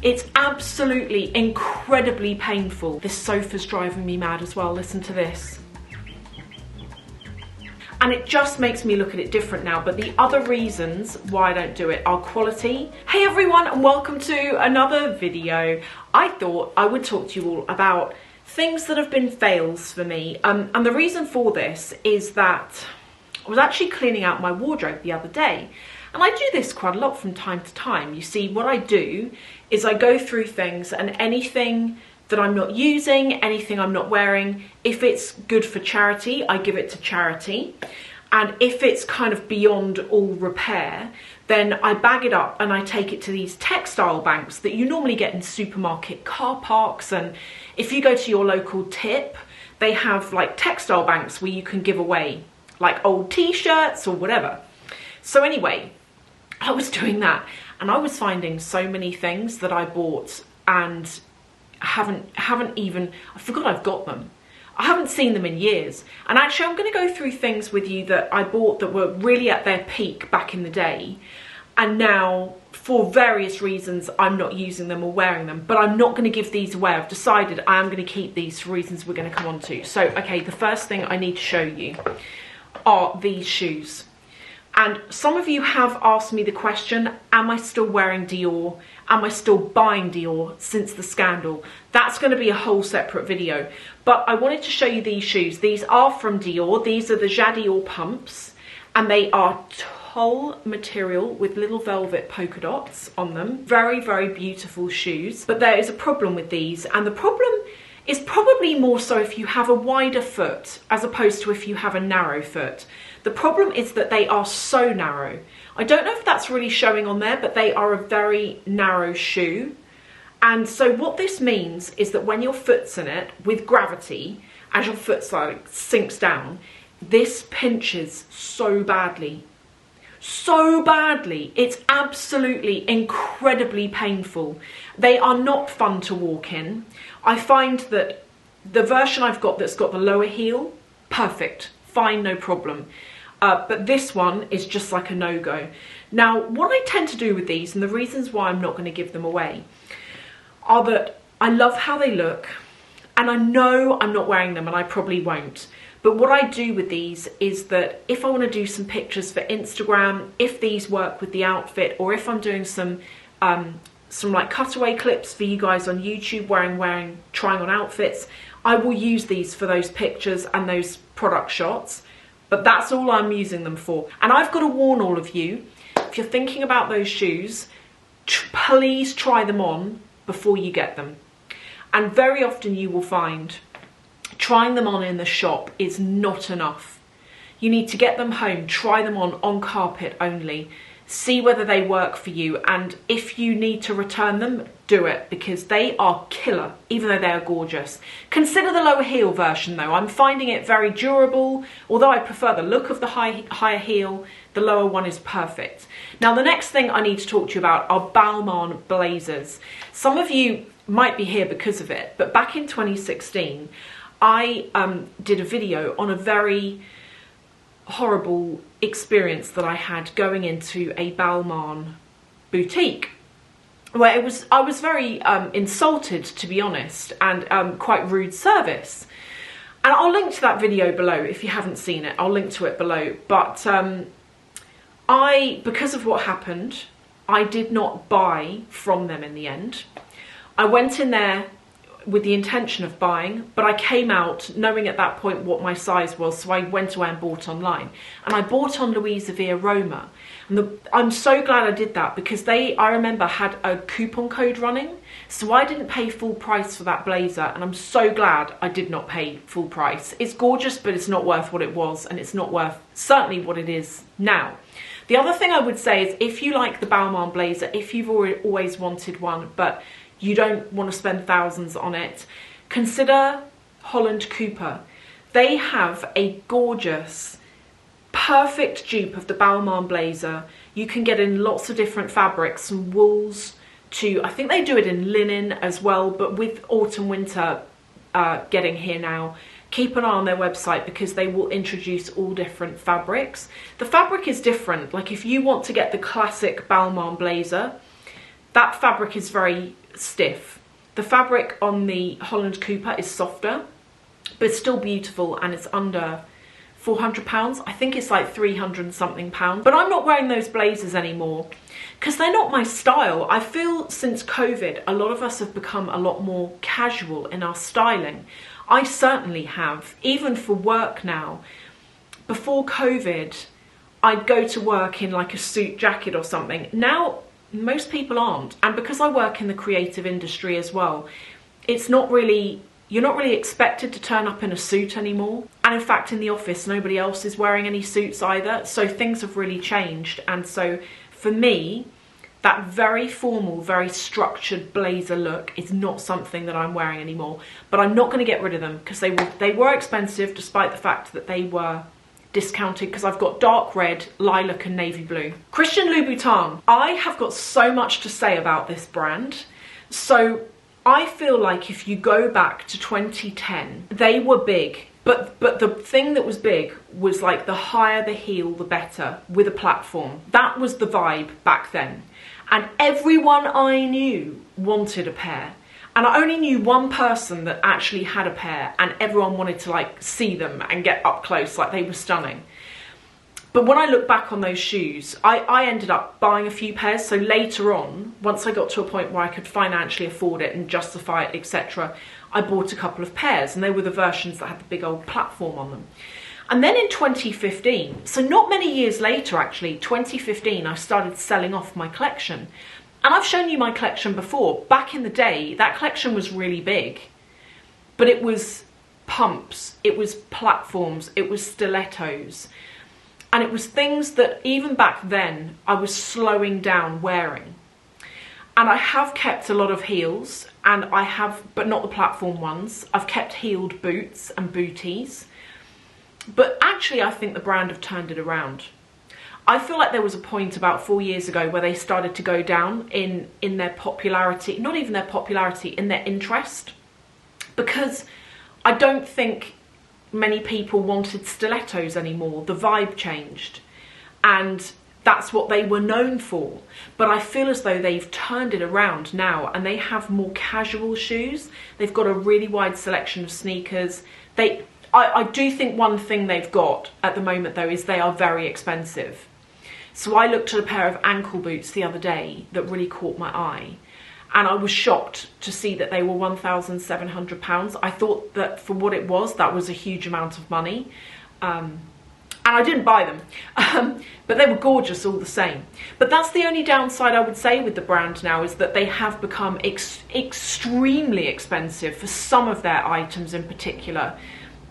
It's absolutely incredibly painful. This sofa's driving me mad as well. Listen to this. And it just makes me look at it different now. But the other reasons why I don't do it are quality. Hey everyone, and welcome to another video. I thought I would talk to you all about things that have been fails for me. And the reason for this is that I was actually cleaning out my wardrobe the other day. And I do this quite a lot from time to time. You see, what I do is I go through things, and anything that I'm not using, anything I'm not wearing, if it's good for charity, I give it to charity. And if it's kind of beyond all repair, then I bag it up and I take it to these textile banks that you normally get in supermarket car parks. And if you go to your local tip, they have like textile banks where you can give away like old t-shirts or whatever. So anyway, I was doing that and I was finding so many things that I bought and haven't even, I forgot I've got them. I haven't seen them in years. And actually I'm going to go through things with you that I bought that were really at their peak back in the day. And now for various reasons, I'm not using them or wearing them, but I'm not going to give these away. I've decided I am going to keep these for reasons we're going to come on to. So, okay, the first thing I need to show you are these shoes. And some of you have asked me the question, am I still wearing Dior? Am I still buying Dior since the scandal? That's going to be a whole separate video. But I wanted to show you these shoes. These are from Dior. These are the Dior pumps. And they are tulle material with little velvet polka dots on them. Very, very beautiful shoes. But there is a problem with these. And the problem is probably more so if you have a wider foot as opposed to if you have a narrow foot. The problem is that they are so narrow. I don't know if that's really showing on there, but they are a very narrow shoe. And so what this means is that when your foot's in it, with gravity, as your foot like sinks down, this pinches so badly. So badly. It's absolutely incredibly painful. They are not fun to walk in. I find that the version I've got that's got the lower heel, perfect, fine, no problem. But this one is just like a no-go. Now, what I tend to do with these, and the reasons why I'm not going to give them away, are that I love how they look, and I know I'm not wearing them, and I probably won't. But what I do with these is that if I want to do some pictures for Instagram, if these work with the outfit, or if I'm doing some like cutaway clips for you guys on YouTube trying on outfits, I will use these for those pictures and those product shots. But that's all I'm using them for. And I've got to warn all of you, if you're thinking about those shoes, please try them on before you get them. And very often you will find trying them on in the shop is not enough. You need to get them home, try them on carpet only, see whether they work for you, and if you need to return them, do it, because they are killer, even though they are gorgeous. Consider the lower heel version though. I'm finding it very durable. Although I prefer the look of the higher heel, the lower one is perfect. Now the next thing I need to talk to you about are Balmain blazers. Some of you might be here because of it, but back in 2016, I did a video on a very horrible experience that I had going into a Balmain boutique, where I was very insulted, to be honest, and quite rude service. And I'll link to that video below if you haven't seen it. I'll link to it below. But because of what happened, I did not buy from them in the end. I went in there with the intention of buying, but I came out knowing at that point what my size was, so I went away and bought online. And I bought on Louisa Via Roma. And I'm so glad I did that, because I remember, had a coupon code running, so I didn't pay full price for that blazer, and I'm so glad I did not pay full price. It's gorgeous, but it's not worth what it was, and it's not worth certainly what it is now. The other thing I would say is, if you like the Balmain blazer, if you've always wanted one, but you don't want to spend thousands on it, consider Holland Cooper. They have a gorgeous, perfect dupe of the Balmain blazer. You can get in lots of different fabrics, from wools to, I think they do it in linen as well, but with autumn winter getting here now, keep an eye on their website, because they will introduce all different fabrics. The fabric is different. Like if you want to get the classic Balmain blazer, that fabric is very stiff. The fabric on the Holland Cooper is softer, but it's still beautiful, and it's under £400. I think it's like 300 and something pounds. But I'm not wearing those blazers anymore because they're not my style. I feel since COVID, a lot of us have become a lot more casual in our styling. I certainly have, even for work now. Before COVID, I'd go to work in like a suit jacket or something. Now, most people aren't. And because I work in the creative industry as well, it's not really, you're not really expected to turn up in a suit anymore. And in fact, in the office, nobody else is wearing any suits either. So things have really changed. And so for me, that very formal, very structured blazer look is not something that I'm wearing anymore. But I'm not going to get rid of them because they were expensive, despite the fact that they were discounted, because I've got dark red, lilac and navy blue. Christian Louboutin. I have got so much to say about this brand. So I feel like if you go back to 2010, they were big. But the thing that was big was like the higher the heel, the better, with a platform. That was the vibe back then. And everyone I knew wanted a pair. And I only knew one person that actually had a pair, and everyone wanted to like see them and get up close, like they were stunning. But when I look back on those shoes, I ended up buying a few pairs. So later on, once I got to a point where I could financially afford it and justify it, etc., I bought a couple of pairs, and they were the versions that had the big old platform on them. And then in 2015, so not many years later actually, 2015, I started selling off my collection. And I've shown you my collection before. Back in the day, that collection was really big, but it was pumps, it was platforms, it was stilettos. And it was things that even back then, I was slowing down wearing. And I have kept a lot of heels, and I have, but not the platform ones. I've kept heeled boots and booties. But actually, I think the brand have turned it around. I feel like there was a point about 4 years ago where they started to go down in their popularity, not even their popularity, in their interest. Because I don't think many people wanted stilettos anymore. The vibe changed. And that's what they were known for. But I feel as though they've turned it around now, and they have more casual shoes. They've got a really wide selection of sneakers. I do think one thing they've got at the moment though is they are very expensive. So I looked at a pair of ankle boots the other day that really caught my eye, and I was shocked to see that they were £1,700. I thought that for what it was, that was a huge amount of money. And I didn't buy them, but they were gorgeous all the same. But that's the only downside I would say with the brand now, is that they have become extremely expensive for some of their items in particular,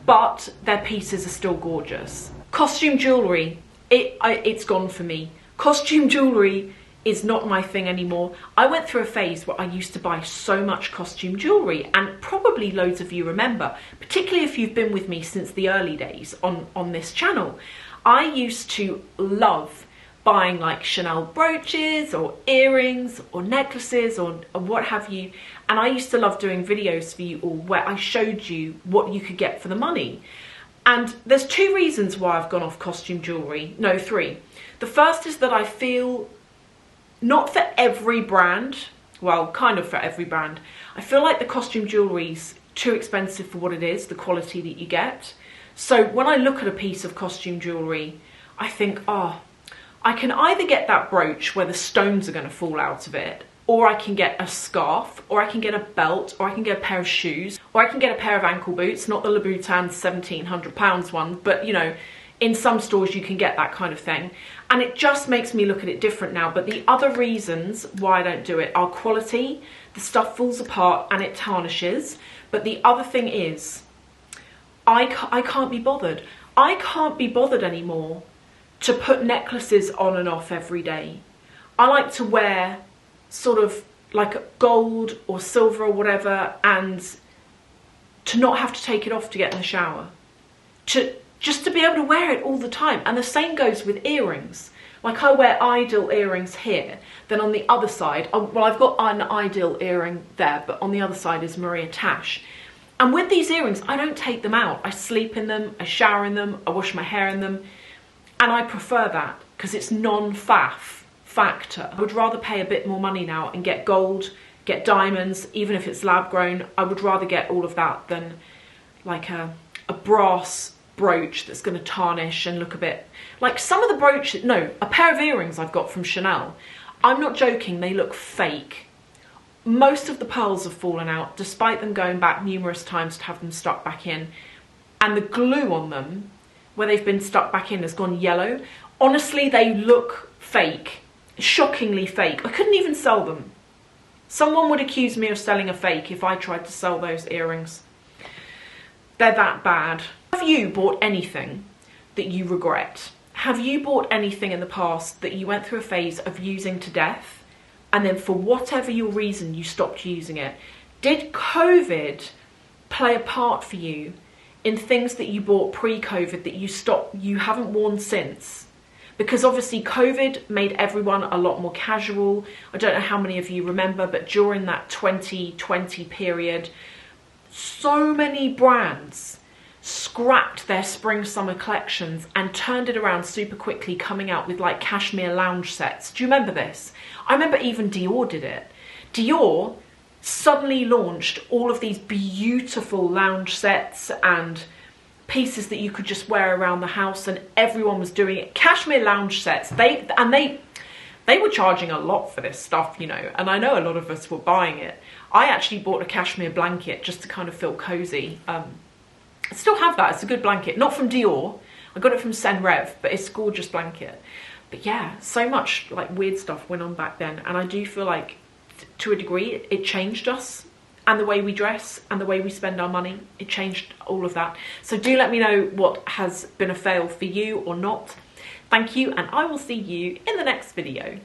but their pieces are still gorgeous. Costume jewellery, it's gone for me. Costume jewellery is not my thing anymore. I went through a phase where I used to buy so much costume jewellery, and probably loads of you remember, particularly if you've been with me since the early days on this channel. I used to love buying like Chanel brooches or earrings or necklaces or what have you, and I used to love doing videos for you all where I showed you what you could get for the money. And there's two reasons why I've gone off costume jewellery. No, three. The first is that I feel, not for every brand, well, kind of for every brand, I feel like the costume jewellery's too expensive for what it is, the quality that you get. So when I look at a piece of costume jewellery, I think, oh, I can either get that brooch where the stones are going to fall out of it, or I can get a scarf, or I can get a belt, or I can get a pair of shoes, or I can get a pair of ankle boots, not the Louboutin £1,700 one, but you know, in some stores you can get that kind of thing. And it just makes me look at it different now. But the other reasons why I don't do it are quality. The stuff falls apart and it tarnishes. But the other thing is, I can't be bothered. I can't be bothered anymore to put necklaces on and off every day. I like to wear sort of like gold or silver or whatever, and to not have to take it off to get in the shower. Just to be able to wear it all the time. And the same goes with earrings. Like I wear Ideal earrings here, then on the other side, well, I've got an Ideal earring there, but on the other side is Maria Tash. And with these earrings, I don't take them out. I sleep in them, I shower in them, I wash my hair in them. And I prefer that because it's non-faff factor. I would rather pay a bit more money now and get gold, get diamonds, even if it's lab grown. I would rather get all of that than like a brass brooch that's going to tarnish and look a bit like some of the brooches. No, a pair of earrings I've got from Chanel. I'm not joking, they look fake. Most of the pearls have fallen out, despite them going back numerous times to have them stuck back in. And the glue on them, where they've been stuck back in, has gone yellow. Honestly, they look fake. Shockingly fake. I couldn't even sell them. Someone would accuse me of selling a fake if I tried to sell those earrings. They're that bad. Have you bought anything that you regret? Have you bought anything in the past that you went through a phase of using to death, and then for whatever your reason you stopped using it? Did COVID play a part for you in things that you bought pre-COVID that you haven't worn since? Because obviously COVID made everyone a lot more casual. I don't know how many of you remember, but during that 2020 period, so many brands scrapped their spring summer collections and turned it around super quickly, coming out with like cashmere lounge sets. Do you remember this? I remember even Dior did it. Dior suddenly launched all of these beautiful lounge sets and pieces that you could just wear around the house, and everyone was doing it. Cashmere lounge sets. They were charging a lot for this stuff, you know, and I know a lot of us were buying it. I actually bought a cashmere blanket just to kind of feel cozy. I still have that. It's a good blanket. Not from Dior. I got it from Senrev, but it's a gorgeous blanket. But yeah, so much like weird stuff went on back then, and I do feel like to a degree it changed us, and the way we dress and the way we spend our money. It changed all of that. So do let me know what has been a fail for you or not. Thank you, and I will see you in the next video.